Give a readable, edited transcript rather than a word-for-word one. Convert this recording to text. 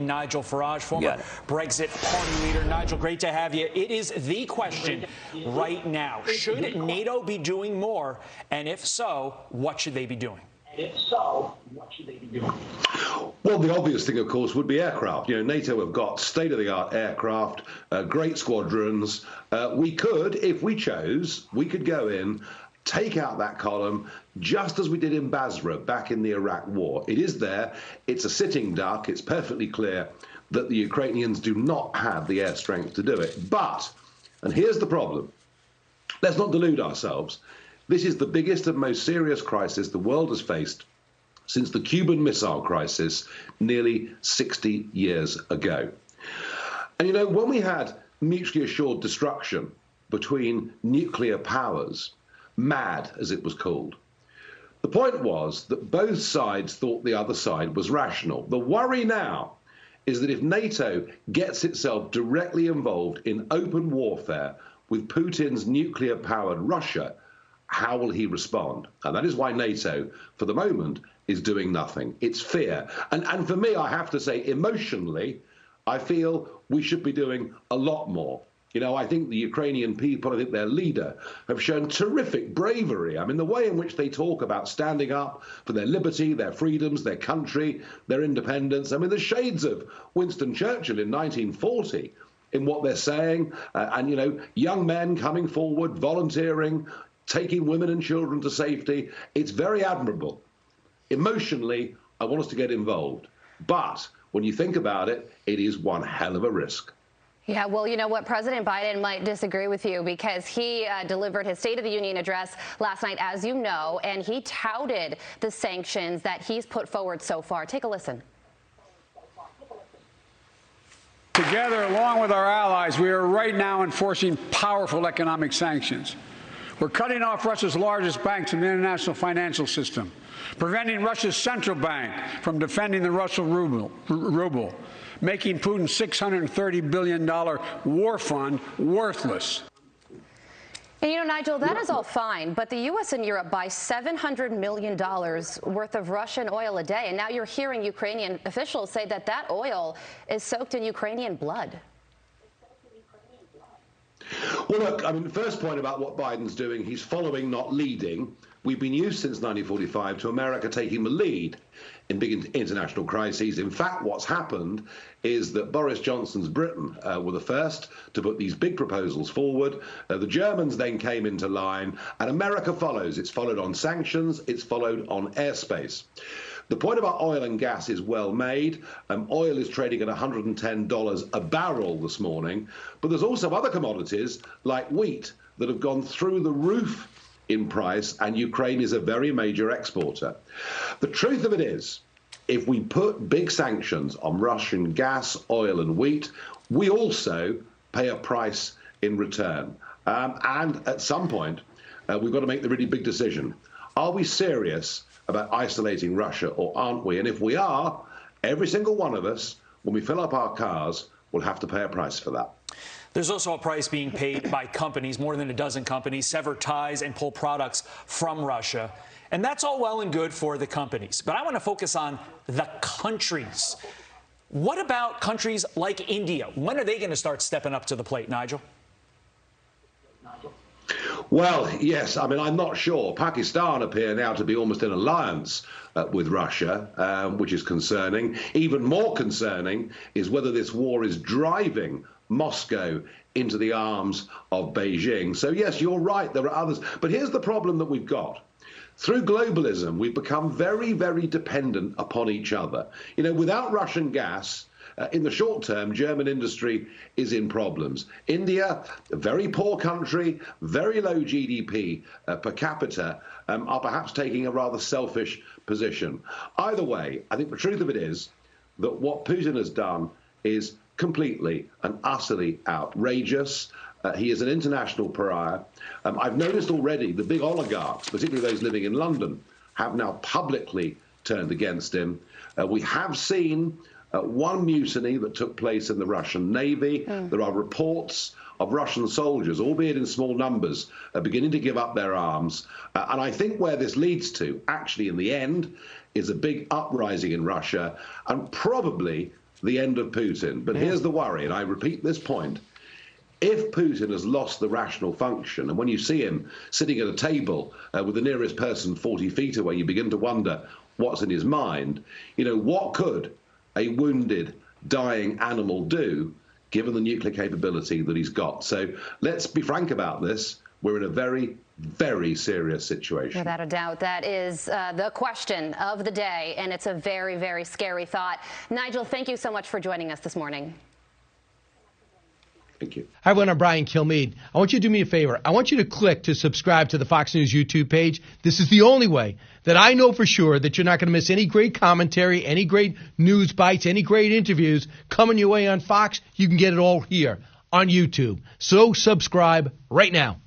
Nigel Farage, former Brexit party leader. Nigel, great to have you. It is the question right now. Should NATO be doing more? And if so, what should they be doing? Well, the obvious thing, of course, would be aircraft. You know, NATO have got state-of-the-art aircraft, great squadrons. We could, if we chose, we could go in, take out that column, just as we did in Basra back in the Iraq War. It is there. It's a sitting duck. It's perfectly clear that the Ukrainians do not have the air strength to do it. But, and here's the problem, let's not delude ourselves. This is the biggest and most serious crisis the world has faced since the Cuban Missile Crisis nearly 60 years ago. And, you know, when we had mutually assured destruction between nuclear powers, MAD, as it was called, the point was that both sides thought the other side was rational. The worry now is that if NATO gets itself directly involved in open warfare with Putin's nuclear-powered Russia, how will he respond? And that is why NATO, for the moment, is doing nothing. It's fear. And for me, I have to say, emotionally, I feel we should be doing a lot more. You know, I think the Ukrainian people, I think their leader, have shown terrific bravery. I mean, the way in which they talk about standing up for their liberty, their freedoms, their country, their independence. I mean, the shades of Winston Churchill in 1940 in what they're saying. And, you know, young men coming forward, volunteering, taking women and children to safety. It's very admirable. Emotionally, I want us to get involved. But when you think about it, it is one hell of a risk. Yeah, well, you know what? President Biden might disagree with you because he delivered his State of the Union address last night, as you know, and he touted the sanctions that he's put forward so far. Take a listen. Together, along with our allies, we are right now enforcing powerful economic sanctions. We're cutting off Russia's largest banks in the international financial system, preventing Russia's central bank from defending the Russian ruble, making Putin's $630 billion war fund worthless. And, you know, Nigel, that is all fine, but the U.S. and Europe buy $700 million worth of Russian oil a day, and now you're hearing Ukrainian officials say that that oil is soaked in Ukrainian blood. Well, look, I mean, the first point about what Biden's doing, he's following, not leading. We've been used since 1945 to America taking the lead in big international crises. In fact, what's happened is that Boris Johnson's Britain were the first to put these big proposals forward. The Germans then came into line, and America follows. It's followed on sanctions. It's followed on airspace. The point about oil and gas is well made. Oil is trading at $110 a barrel this morning, but there's also other commodities like wheat that have gone through the roof in price, and Ukraine is a very major exporter. The truth of it is, if we put big sanctions on Russian gas, oil and wheat, we also pay a price in return. And at some point, we've got to make the really big decision. Are we serious about isolating Russia, or aren't we? And if we are, every single one of us, when we fill up our cars, will have to pay a price for that. There's also a price being paid by companies, more than a dozen companies, sever ties and pull products from Russia. And that's all well and good for the companies. But I want to focus on the countries. What about countries like India? When are they going to start stepping up to the plate, Nigel? Well, yes. I mean, I'm not sure. Pakistan appear now to be almost in alliance with Russia, which is concerning. Even more concerning is whether this war is driving Moscow into the arms of Beijing. So, yes, you're right. There are others. But here's the problem that we've got. Through globalism, we've become very, very dependent upon each other. You know, without Russian gas, in the short term, German industry is in problems. India, a very poor country, very low GDP per capita, are perhaps taking a rather selfish position. Either way, I think the truth of it is that what Putin has done is completely and utterly outrageous. He is an international pariah. I've noticed already the big oligarchs, particularly those living in London, have now publicly turned against him. We have seen one mutiny that took place in the Russian Navy. There are reports of Russian soldiers, albeit in small numbers, beginning to give up their arms. And I think where this leads to, actually in the end, is a big uprising in Russia and probably the end of Putin. But here's the worry, and I repeat this point. If Putin has lost the rational function, and when you see him sitting at a table with the nearest person 40 feet away, you begin to wonder what's in his mind. You know, what could a wounded, dying animal do, given the nuclear capability that he's got? So let's be frank about this. We're in a very, very serious situation. Without a doubt, that is the question of the day, and it's a very, very scary thought. Nigel, thank you so much for joining us this morning. Thank you. Hi, everyone. I'm Brian Kilmeade. I want you to do me a favor. I want you to click to subscribe to the Fox News YouTube page. This is the only way that I know for sure that you're not going to miss any great commentary, any great news bites, any great interviews coming your way on Fox. You can get it all here on YouTube. So subscribe right now.